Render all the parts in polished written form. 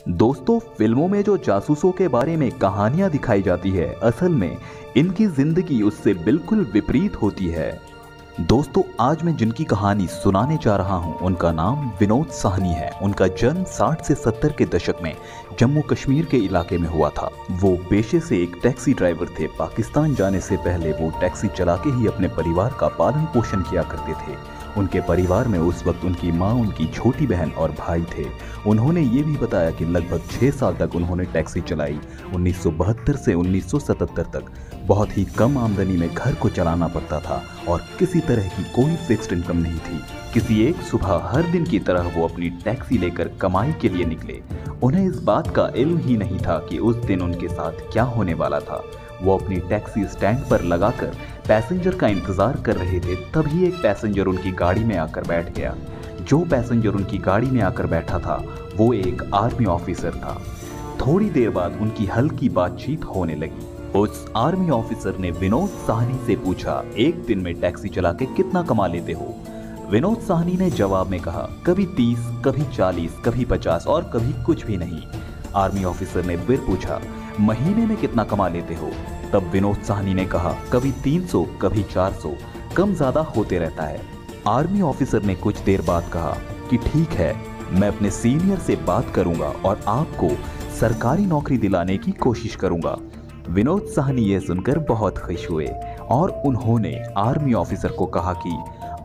दोस्तों, फिल्मों में जो जासूसों के बारे में कहानियां दिखाई जाती है, असल में इनकी जिंदगी उससे बिल्कुल विपरीत होती है। दोस्तों, आज मैं जिनकी कहानी सुनाने जा रहा हूं, उनका नाम विनोद साहनी है। उनका जन्म 60 से 70 के दशक में जम्मू कश्मीर के इलाके में हुआ था। वो पेशे से एक टैक्सी ड्राइवर थे। पाकिस्तान जाने से पहले वो टैक्सी चला के ही अपने परिवार का पालन पोषण किया करते थे। उनके परिवार में उस वक्त उनकी माँ, उनकी छोटी बहन और भाई थे। उन्होंने ये भी बताया कि लगभग 6 साल तक उन्होंने टैक्सी चलाई। 1972 से 1977 तक बहुत ही कम आमदनी में घर को चलाना पड़ता था और किसी तरह की कोई फिक्स्ड इनकम नहीं थी। किसी एक सुबह हर दिन की तरह वो अपनी टैक्सी लेकर कमाई के लिए निकले। उन्हें इस बात का इल्म ही नहीं था कि उस दिन उनके साथ क्या होने वाला था। वो अपनी टैक्सी स्टैंड पर लगाकर पैसेंजर का इंतजार कर रहे थे। तभी एक पैसेंजर उनकी गाड़ी में आकर बैठ गया। जो पैसेंजर उनकी गाड़ी में आकर बैठा था वो एक आर्मी ऑफिसर था। थोड़ी देर बाद उनकी हल्की बातचीत होने लगी। उस आर्मी ऑफिसर ने विनोद साहनी से पूछा, एक दिन में टैक्सी चला के कितना कमा लेते हो? विनोद साहनी ने जवाब में कहा, कभी 30, कभी 40, कभी 50 और कभी कुछ भी नहीं। आर्मी ऑफिसर ने फिर पूछा, महीने में कितना कमा लेते हो? तब विनोद साहनी ने कहा, कभी 300, कभी 400, कम ज्यादा होते रहता है। आर्मी ऑफिसर ने कुछ देर बाद कहा कि ठीक है, मैं अपने सीनियर से बात करूंगा और आपको सरकारी नौकरी दिलाने की कोशिश करूंगा। विनोद साहनी यह सुनकर बहुत खुश हुए और उन्होंने आर्मी ऑफिसर को कहा कि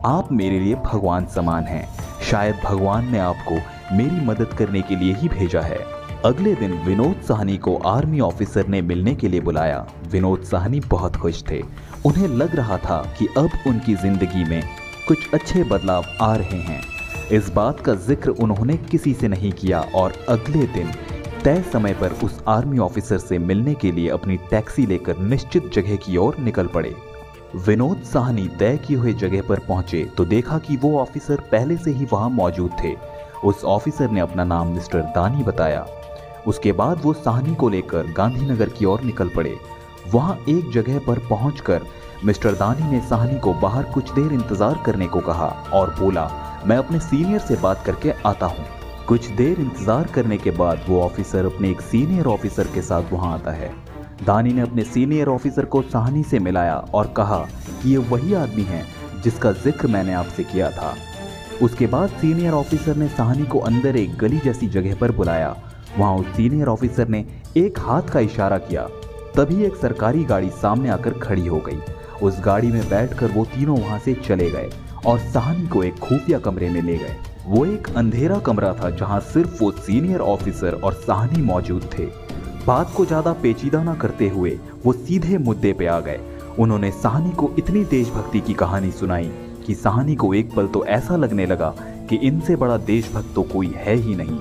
आप मेरे लिए भगवान समान हैं। शायद भगवान ने आपको मेरी मदद करने के लिए ही भेजा है। अगले दिन विनोद साहनी को आर्मी ऑफिसर ने मिलने के लिए बुलाया। विनोद साहनी बहुत खुश थे। उन्हें लग रहा था कि अब उनकी जिंदगी में कुछ अच्छे बदलाव आ रहे हैं। इस बात का जिक्र उन्होंने किसी से नहीं किया और अगले दिन तय समय पर उस आर्मी ऑफिसर से मिलने के लिए अपनी टैक्सी लेकर निश्चित जगह की ओर निकल पड़े। विनोद साहनी तय किए हुए जगह पर पहुंचे तो देखा कि वो ऑफिसर पहले से ही वहां मौजूद थे। उस ऑफिसर ने अपना नाम मिस्टर दानी बताया। उसके बाद वो साहनी को लेकर गांधीनगर की ओर निकल पड़े। वहां एक जगह पर पहुंचकर मिस्टर दानी ने साहनी को बाहर कुछ देर इंतजार करने को कहा और बोला, मैं अपने सीनियर से बात करके आता हूं। कुछ देर इंतजार करने के बाद वो ऑफिसर अपने एक सीनियर ऑफिसर के साथ वहां आता है। दानी ने अपने सीनियर ऑफिसर को साहनी से मिलाया और कहा कि ये वही आदमी है जिसका जिक्र मैंने आपसे किया था। उसके बाद सीनियर ऑफिसर ने साहनी को अंदर एक गली जैसी जगह पर बुलाया। वहां उस सीनियर ऑफिसर ने एक हाथ का इशारा किया। तभी एक सरकारी गाड़ी सामने आकर खड़ी हो गई। उस गाड़ी में बैठकर वो तीनों वहां से चले गए और साहनी को एक खुफिया कमरे में ले गए। वो एक अंधेरा कमरा था जहां सिर्फ वो सीनियर ऑफिसर और साहनी मौजूद थे। बात को ज्यादा पेचीदा न करते हुए वो सीधे मुद्दे पे आ गए। उन्होंने साहनी को इतनी देशभक्ति की कहानी सुनाई कि साहनी को एक पल तो ऐसा लगने लगा कि इनसे बड़ा देशभक्त तो कोई है ही नहीं।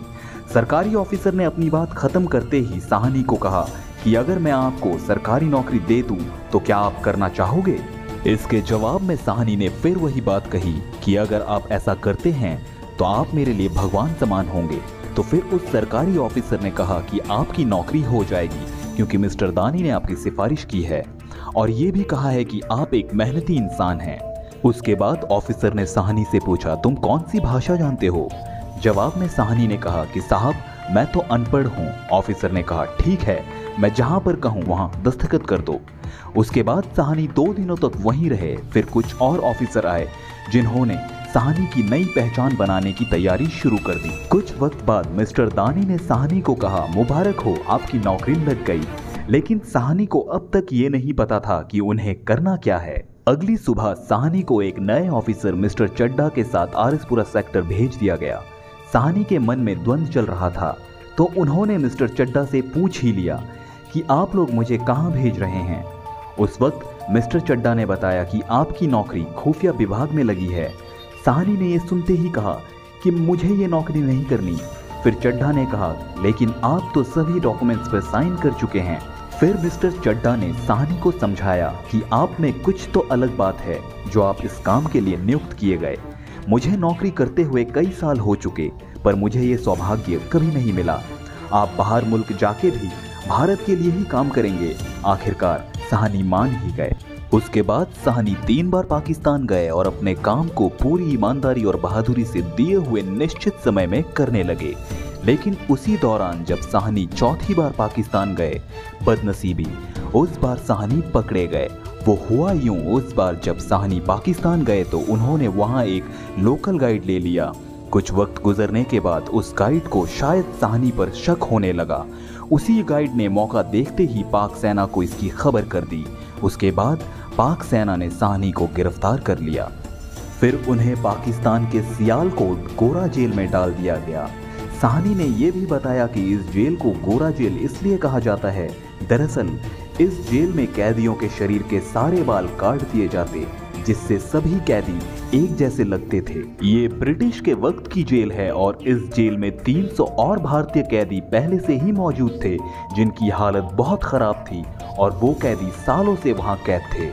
सरकारी ऑफिसर ने अपनी बात खत्म करते ही साहनी को कहा कि अगर मैं आपको सरकारी नौकरी दे दूं तो क्या आप करना चाहोगे? इसके जवाब में साहनी ने फिर वही बात कही कि अगर आप ऐसा करते हैं तो आप मेरे लिए भगवान समान होंगे। तो फिर उस सरकारी ऑफिसर ने कहा कि आपकी नौकरी हो जाएगी क्योंकि मिस्टर दानी ने आपकी सिफारिश की है और ये भी कहा है कि आप एक मेहनती इंसान हैं। उसके बाद ऑफिसर ने साहनी से पूछा, तुम कौन सी भाषा जानते हो? जवाब में साहनी ने कहा कि साहब, मैं तो अनपढ़ हूँ। ऑफिसर ने कहा, ठीक है, मैं जहां पर कहूं वहां दस्तखत कर दो। उसके बाद साहनी 2 दिनों तक वहीं रहे। फिर कुछ और ऑफिसर आए जिन्होंने साहनी की नई पहचान बनाने की तैयारी शुरू कर दी। कुछ वक्त बाद मिस्टर दानी ने साहनी को कहा, मुबारक हो, आपकी नौकरी लग गई। लेकिन साहनी को अब तक ये नहीं पता था कि उन्हें करना क्या है। अगली सुबह साहनी को एक नए ऑफिसर मिस्टर चड्डा के साथ आरएसपुरा सेक्टर भेज दिया गया। साहनी के मन में द्वंद्व चल रहा था तो उन्होंने मिस्टर चड्डा से पूछ ही लिया कि आप लोग मुझे कहां भेज रहे हैं। उस वक्त मिस्टर चड्डा ने बताया कि आपकी नौकरी खुफिया विभाग में लगी है। साहनी ने यह सुनते ही कहा कि मुझे ये नौकरी नहीं करनी। फिर चड्डा ने कहा, लेकिन आप तो सभी डॉक्यूमेंट्स पर साइन कर चुके हैं। फिर मिस्टर चड्डा ने साहनी को समझाया कि आप में कुछ तो अलग बात है जो आप इस काम के लिए नियुक्त किए गए। मुझे नौकरी करते हुए कई साल हो चुके पर मुझे ये सौभाग्य कभी नहीं मिला। आप बाहर मुल्क जाके भी भारत के लिए ही काम करेंगे। आखिरकार साहनी मान ही गए। उसके बाद साहनी 3 बार पाकिस्तान गए और अपने काम को पूरी ईमानदारी और बहादुरी से दिए हुए निश्चित समय में करने लगे। लेकिन उसी दौरान जब साहनी चौथी बार पाकिस्तान गए, बदनसीबी उस बार साहनी पकड़े गए। वो हुआ यूं, उस बार जब साहनी पाकिस्तान गए तो उन्होंने वहां एक लोकल गाइड ले लिया। कुछ वक्त गुजरने के बाद उस गाइड को शायद साहनी पर शक होने लगा। उसी गाइड ने मौका देखते ही पाक सेना को इसकी खबर कर दी। उसके बाद पाक सेना ने साहनी को गिरफ्तार कर लिया। फिर उन्हें पाकिस्तान के सियालकोट गोरा जेल में डाल दिया गया। साहनी ने यह भी बताया कि इस जेल को गोरा जेल इसलिए कहा जाता है, दरअसल इस जेल में कैदियों के शरीर के सारे बाल काट दिए जाते, जिससे सभी कैदी एक जैसे लगते थे। ये ब्रिटिश के वक्त की जेल है और इस जेल में 300 और भारतीय कैदी पहले से ही मौजूद थे, जिनकी हालत बहुत खराब थी और वो कैदी सालों से वहां कैद थे।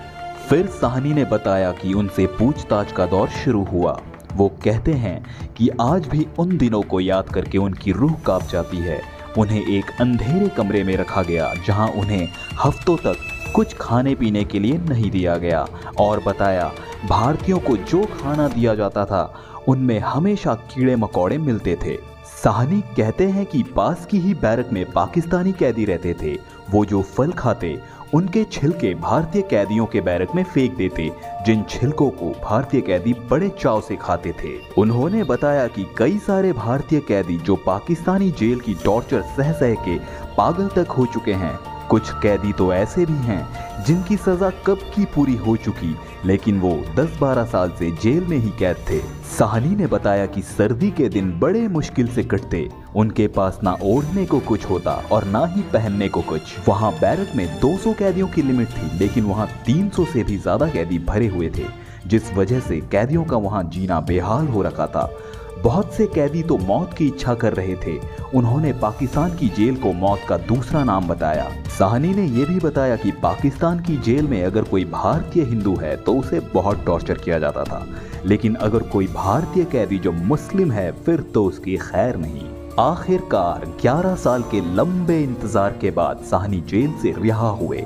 फिर साहनी ने बताया कि उनसे पूछताछ का दौर शुरू हुआ। वो कहते हैं कि आज भी उन दिनों को याद करके उनकी रूह कांप जाती है। उन्हें एक अंधेरे कमरे में रखा गया जहां उन्हें हफ्तों तक कुछ खाने पीने के लिए नहीं दिया गया और बताया भारतीयों को जो खाना दिया जाता था उनमें हमेशा कीड़े मकोड़े मिलते थे। साहनी कहते हैं कि पास की ही बैरक में पाकिस्तानी कैदी रहते थे। वो जो फल खाते उनके छिलके भारतीय कैदियों के बैरक में फेंक देते, जिन छिलकों को भारतीय कैदी बड़े चाव से खाते थे। उन्होंने बताया कि कई सारे भारतीय कैदी जो पाकिस्तानी जेल की टॉर्चर सह सह के पागल तक हो चुके हैं। कुछ कैदी तो ऐसे भी हैं जिनकी सजा कब की पूरी हो चुकी, लेकिन वो 10-12 साल से जेल में ही कैद थे। साहनी ने बताया कि सर्दी के दिन बड़े मुश्किल से कटते। उनके पास ना ओढ़ने को कुछ होता और ना ही पहनने को कुछ। वहां बैरक में 200 कैदियों की लिमिट थी, लेकिन वहां 300 से भी ज्यादा कैदी भरे हुए थे, जिस वजह से कैदियों का वहां जीना बेहाल हो रखा था। बहुत से कैदी तो मौत की इच्छा कर रहे थे। उन्होंने पाकिस्तान की जेल को मौत का दूसरा नाम बताया। साहनी ने यह भी बताया कि पाकिस्तान की जेल में अगर कोई भारतीय हिंदू है तो उसे बहुत टॉर्चर किया जाता था, लेकिन अगर कोई भारतीय कैदी जो मुस्लिम है फिर तो उसकी खैर नहीं। आखिरकार 11 साल के लंबे इंतजार के बाद साहनी जेल से रिहा हुए।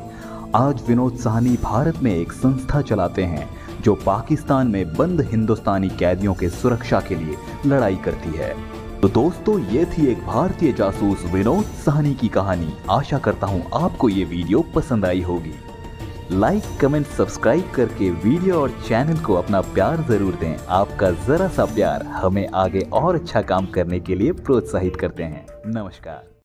आज विनोद साहनी भारत में एक संस्था चलाते हैं जो पाकिस्तान में बंद हिंदुस्तानी कैदियों के सुरक्षा के लिए लड़ाई करती है। तो दोस्तों, ये थी एक भारतीय जासूस विनोद साहनी की कहानी। आशा करता हूँ आपको ये वीडियो पसंद आई होगी। लाइक, कमेंट, सब्सक्राइब करके वीडियो और चैनल को अपना प्यार जरूर दें। आपका जरा सा प्यार हमें आगे और अच्छा काम करने के लिए प्रोत्साहित करते हैं। नमस्कार।